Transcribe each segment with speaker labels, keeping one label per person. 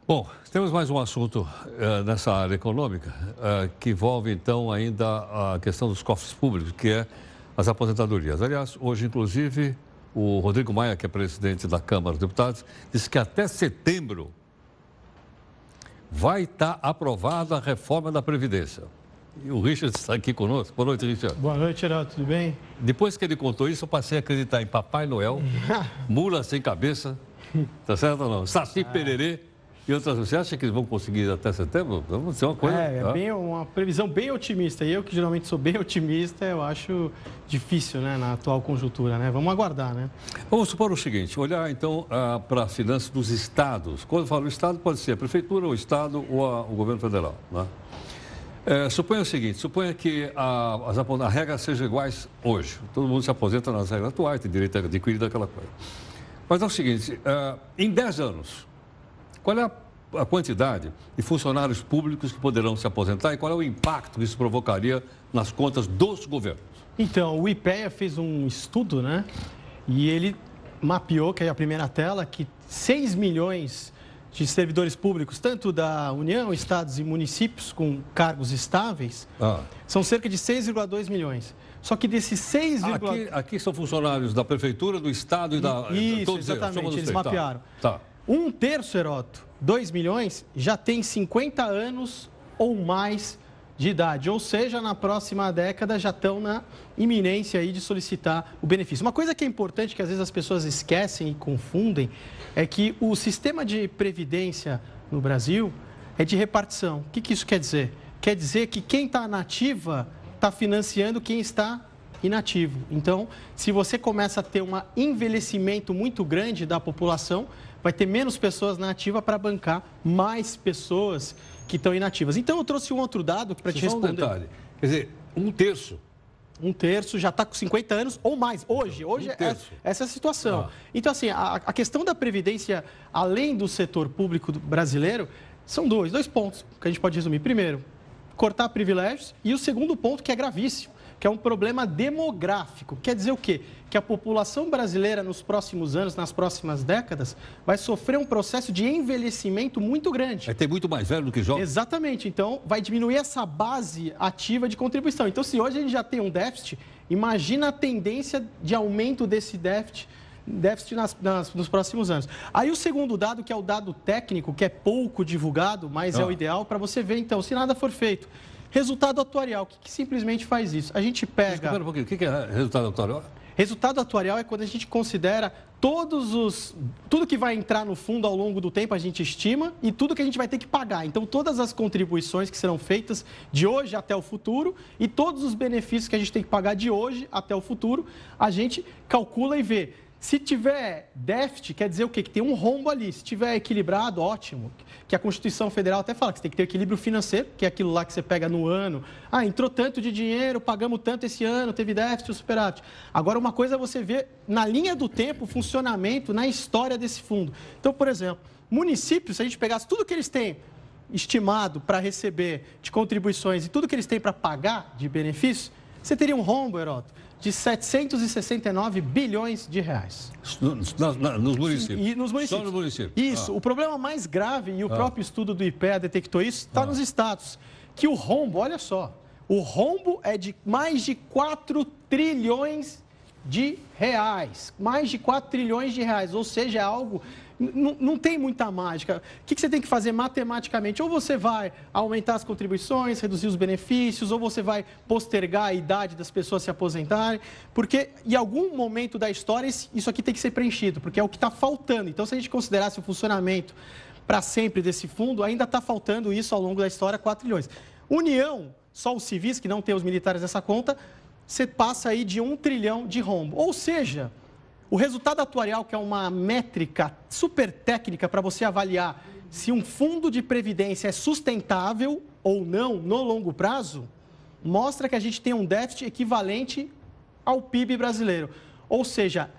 Speaker 1: Bom, temos mais um assunto nessa área econômica que envolve, então, ainda a questão dos cofres públicos, que é as aposentadorias. Aliás, hoje, inclusive, o Rodrigo Maia, que é presidente da Câmara dos Deputados, disse que até setembro vai estar aprovada a reforma da Previdência. E o Richard está aqui conosco. Boa noite, Richard.
Speaker 2: Boa noite, Geraldo. Tudo bem?
Speaker 1: Depois que ele contou isso, eu passei a acreditar em Papai Noel, mula sem cabeça, tá certo ou não? Saci Pererê e outras. Você acha que eles vão conseguir até setembro? Vamos ser uma coisa.
Speaker 2: Bem, uma previsão bem otimista. E eu, que geralmente sou bem otimista, eu acho difícil, né, na atual conjuntura, né? Vamos aguardar, né?
Speaker 1: Vamos supor o seguinte: olhar então para as finanças dos estados. Quando eu falo Estado, pode ser a Prefeitura, o Estado ou o Governo Federal, né? Suponha o seguinte, suponha que as regras sejam iguais hoje. Todo mundo se aposenta nas regras atuais, tem direito a adquirir aquela coisa. Mas é o seguinte, em 10 anos, qual é a quantidade de funcionários públicos que poderão se aposentar e qual é o impacto que isso provocaria nas contas dos governos?
Speaker 2: Então, o IPEA fez um estudo, né? E ele mapeou, que é a primeira tela, que 6 milhões de servidores públicos, tanto da União, estados e municípios com cargos estáveis, são cerca de 6,2 milhões. Só que desses 6,
Speaker 1: Aqui são funcionários da Prefeitura, do Estado e da...
Speaker 2: Isso, exatamente, eles mapearam. Tá. Um terço, Heroto, 2 milhões, já tem 50 anos ou mais de idade. Ou seja, na próxima década já estão na iminência aí de solicitar o benefício. Uma coisa que é importante, que às vezes as pessoas esquecem e confundem, é que o sistema de previdência no Brasil é de repartição. O que isso quer dizer? Quer dizer que quem está na ativa está financiando quem está inativo. Então, se você começa a ter um envelhecimento muito grande da população, vai ter menos pessoas na ativa para bancar mais pessoas que estão inativas. Então, eu trouxe um outro dado para te responder.
Speaker 1: Um detalhe. Quer dizer, um terço.
Speaker 2: Um terço já está com 50 anos ou mais. Hoje essa é a situação. Então, assim, a questão da Previdência, além do setor público brasileiro, são dois pontos que a gente pode resumir. Primeiro, cortar privilégios. E o segundo ponto, que é gravíssimo, que é um problema demográfico. Quer dizer o quê? Que a população brasileira nos próximos anos, nas próximas décadas, vai sofrer um processo de envelhecimento muito grande.
Speaker 1: Vai ter muito mais velho do que jovem.
Speaker 2: Exatamente. Então, vai diminuir essa base ativa de contribuição. Então, se hoje a gente já tem um déficit, imagina a tendência de aumento desse déficit nos próximos anos. Aí o segundo dado, que é o dado técnico, que é pouco divulgado, mas é o ideal para você ver, então, se nada for feito. Resultado atuarial, o que simplesmente faz isso? A gente pega...
Speaker 1: Espera um pouquinho, o que é resultado atuarial?
Speaker 2: Resultado atuarial é quando a gente considera tudo que vai entrar no fundo ao longo do tempo, a gente estima, e tudo que a gente vai ter que pagar. Então, todas as contribuições que serão feitas de hoje até o futuro e todos os benefícios que a gente tem que pagar de hoje até o futuro, a gente calcula e vê. Se tiver déficit, quer dizer o quê? Que tem um rombo ali. Se tiver equilibrado, ótimo. Que a Constituição Federal até fala que você tem que ter equilíbrio financeiro, que é aquilo lá que você pega no ano. Entrou tanto de dinheiro, pagamos tanto esse ano, teve déficit ou superávit. Agora, uma coisa é você ver na linha do tempo o funcionamento, na história desse fundo. Então, por exemplo, municípios, se a gente pegasse tudo que eles têm estimado para receber de contribuições e tudo que eles têm para pagar de benefícios, você teria um rombo, Heroto, de 769 bilhões de reais.
Speaker 1: Nos municípios?
Speaker 2: E nos municípios.
Speaker 1: Só no município.
Speaker 2: Isso. O problema mais grave, e o próprio estudo do IPEA detectou isso, está nos estados. Que o rombo, olha só, o rombo é de mais de 4 trilhões de reais. Mais de 4 trilhões de reais. Ou seja, é algo... Não tem muita mágica. O que você tem que fazer matematicamente? Ou você vai aumentar as contribuições, reduzir os benefícios, ou você vai postergar a idade das pessoas se aposentarem, porque em algum momento da história isso aqui tem que ser preenchido, porque é o que está faltando. Então, se a gente considerasse o funcionamento para sempre desse fundo, ainda está faltando isso ao longo da história, 4 trilhões. União, só os civis, que não tem os militares nessa conta, você passa aí de 1 trilhão de rombo. Ou seja... O resultado atuarial, que é uma métrica super técnica para você avaliar se um fundo de previdência é sustentável ou não no longo prazo, mostra que a gente tem um déficit equivalente ao PIB brasileiro. Ou seja,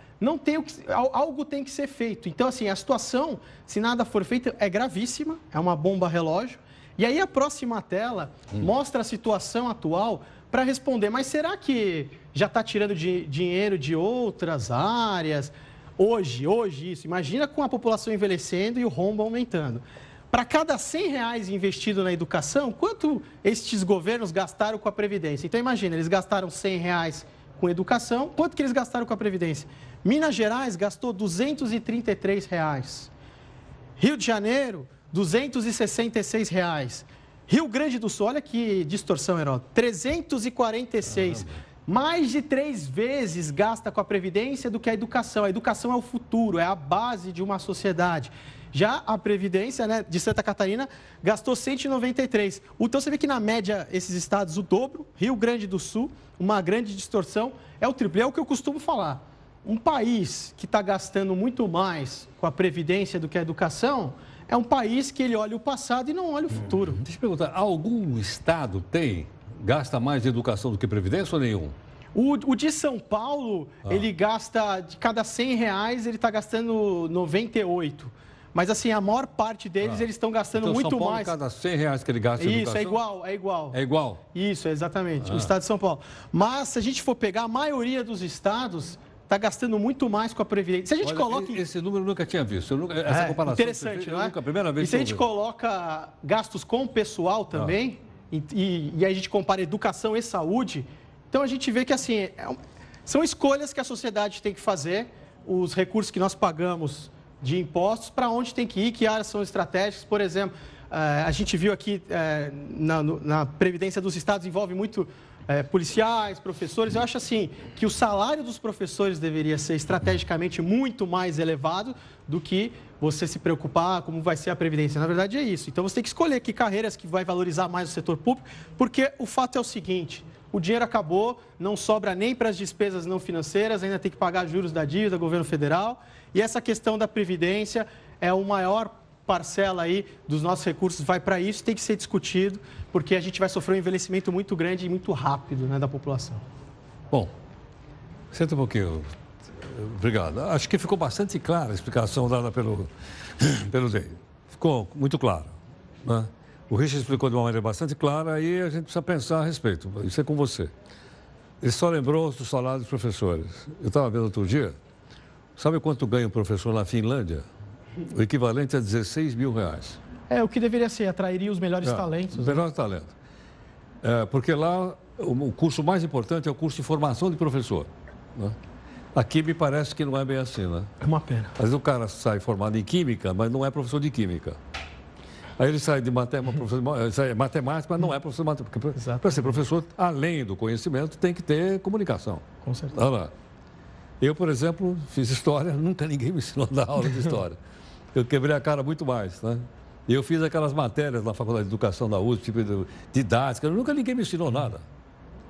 Speaker 2: algo tem que ser feito. Então, assim, a situação, se nada for feito, é gravíssima, é uma bomba relógio. E aí a próxima tela mostra a situação atual para responder, mas será que já está tirando dinheiro de outras áreas? Hoje isso. Imagina com a população envelhecendo e o rombo aumentando. para cada R$100 investido na educação, quanto estes governos gastaram com a Previdência? Então, imagina, eles gastaram R$100 com educação, quanto que eles gastaram com a Previdência? Minas Gerais gastou R$233. Rio de Janeiro, R$266. Rio Grande do Sul, olha que distorção, Heródoto, 346. Mais de 3 vezes gasta com a Previdência do que a educação. A educação é o futuro, é a base de uma sociedade. Já a Previdência, né, de Santa Catarina gastou 193. Então você vê que na média esses estados o dobro, Rio Grande do Sul, uma grande distorção, é o triplo. É o que eu costumo falar. Um país que está gastando muito mais com a Previdência do que a educação é um país que ele olha o passado e não olha o futuro.
Speaker 1: Deixa eu perguntar, algum estado gasta mais de educação do que Previdência ou nenhum?
Speaker 2: O de São Paulo, ele gasta, de cada R$100, ele está gastando 98. Mas, assim, a maior parte deles, eles estão gastando
Speaker 1: então,
Speaker 2: muito
Speaker 1: São Paulo,
Speaker 2: mais.
Speaker 1: cada R$100 que ele gasta em educação?
Speaker 2: Isso, é igual.
Speaker 1: É igual?
Speaker 2: Isso, exatamente, o estado de São Paulo. Mas, se a gente for pegar, a maioria dos estados está gastando muito mais com a Previdência. Se a gente coloca...
Speaker 1: Esse número eu nunca tinha visto. Essa comparação...
Speaker 2: Interessante, não é?
Speaker 1: A primeira vez
Speaker 2: e se a gente coloca gastos com o pessoal também, e aí a gente compara educação e saúde, então a gente vê que, assim, são escolhas que a sociedade tem que fazer, os recursos que nós pagamos de impostos, para onde tem que ir, que áreas são estratégicas. Por exemplo, a gente viu aqui na Previdência dos estados, envolve muito policiais, professores. Eu acho assim que o salário dos professores deveria ser estrategicamente muito mais elevado do que você se preocupar como vai ser a Previdência. Na verdade é isso. Então você tem que escolher que carreiras que vai valorizar mais o setor público, porque o fato é o seguinte: o dinheiro acabou, não sobra nem para as despesas não financeiras, ainda tem que pagar juros da dívida, governo federal. E essa questão da Previdência é o maior parcela aí dos nossos recursos, vai para isso, tem que ser discutido, porque a gente vai sofrer um envelhecimento muito grande e muito rápido, né, da população.
Speaker 1: Bom, senta um pouquinho. Obrigado. Acho que ficou bastante clara a explicação dada pelo Ney. Ficou muito claro, né? O Richard explicou de uma maneira bastante clara e a gente precisa pensar a respeito. Isso é com você. Ele só lembrou do salário dos professores. Eu estava vendo outro dia, sabe quanto ganha um professor na Finlândia? O equivalente a R$16 mil.
Speaker 2: É o que deveria ser, atrairia os melhores talentos.
Speaker 1: Os melhores talentos. Porque lá o curso mais importante é o curso de formação de professor, né? Aqui me parece que não é bem assim, né?
Speaker 2: É uma pena.
Speaker 1: Às vezes o cara sai formado em química, mas não é professor de química. Aí ele sai de matemática, mas não é professor de matemática. Para ser professor, além do conhecimento, tem que ter comunicação.
Speaker 2: Com certeza.
Speaker 1: Olha lá. Eu, por exemplo, fiz história, nunca ninguém me ensinou a dar aula de história. Eu quebrei a cara muito mais, né? E eu fiz aquelas matérias na Faculdade de Educação da USP, tipo de didática, nunca ninguém me ensinou nada.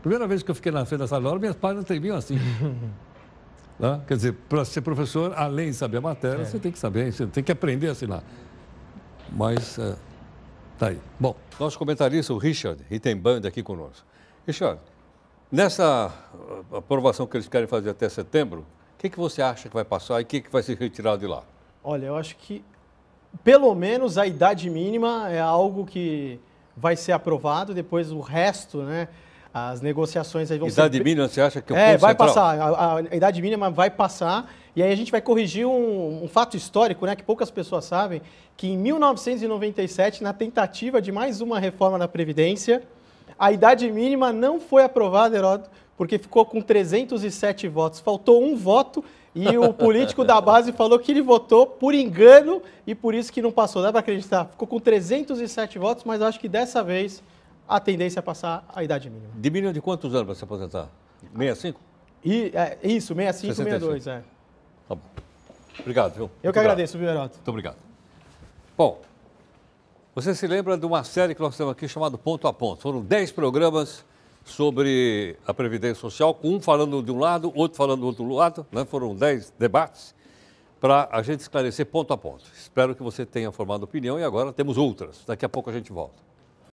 Speaker 1: Primeira vez que eu fiquei na frente da sala de aula, minhas páginas tremiam assim. Né? Quer dizer, para ser professor, além de saber a matéria, você tem que saber, você tem que aprender a ensinar. Mas, tá aí. Bom, nosso comentarista, o Richard Rittenband, aqui conosco. Richard, nessa aprovação que eles querem fazer até setembro, o que você acha que vai passar e o que vai ser retirado de lá?
Speaker 2: Olha, eu acho que, pelo menos, a idade mínima é algo que vai ser aprovado, depois o resto, né? As negociações aí vão
Speaker 1: idade mínima, você acha que é o ponto
Speaker 2: vai
Speaker 1: central?
Speaker 2: Passar, a idade mínima vai passar, e aí a gente vai corrigir um fato histórico, né, que poucas pessoas sabem, que em 1997, na tentativa de mais uma reforma da Previdência, a idade mínima não foi aprovada, Heródoto, porque ficou com 307 votos. Faltou um voto e o político da base falou que ele votou por engano e por isso que não passou. Dá para acreditar? Ficou com 307 votos, mas eu acho que dessa vez a tendência é passar a idade mínima.
Speaker 1: Diminui de quantos anos para se aposentar? 65?
Speaker 2: Isso, 65, 62,
Speaker 1: Tá bom. Obrigado, viu?
Speaker 2: Eu que agradeço, viu, Heródoto?
Speaker 1: Muito obrigado. Bom, você se lembra de uma série que nós temos aqui chamada Ponto a Ponto. Foram 10 programas sobre a Previdência Social, com um falando de um lado, outro falando do outro lado, né? Foram 10 debates para a gente esclarecer ponto a ponto. Espero que você tenha formado opinião e agora temos outras. Daqui a pouco a gente volta.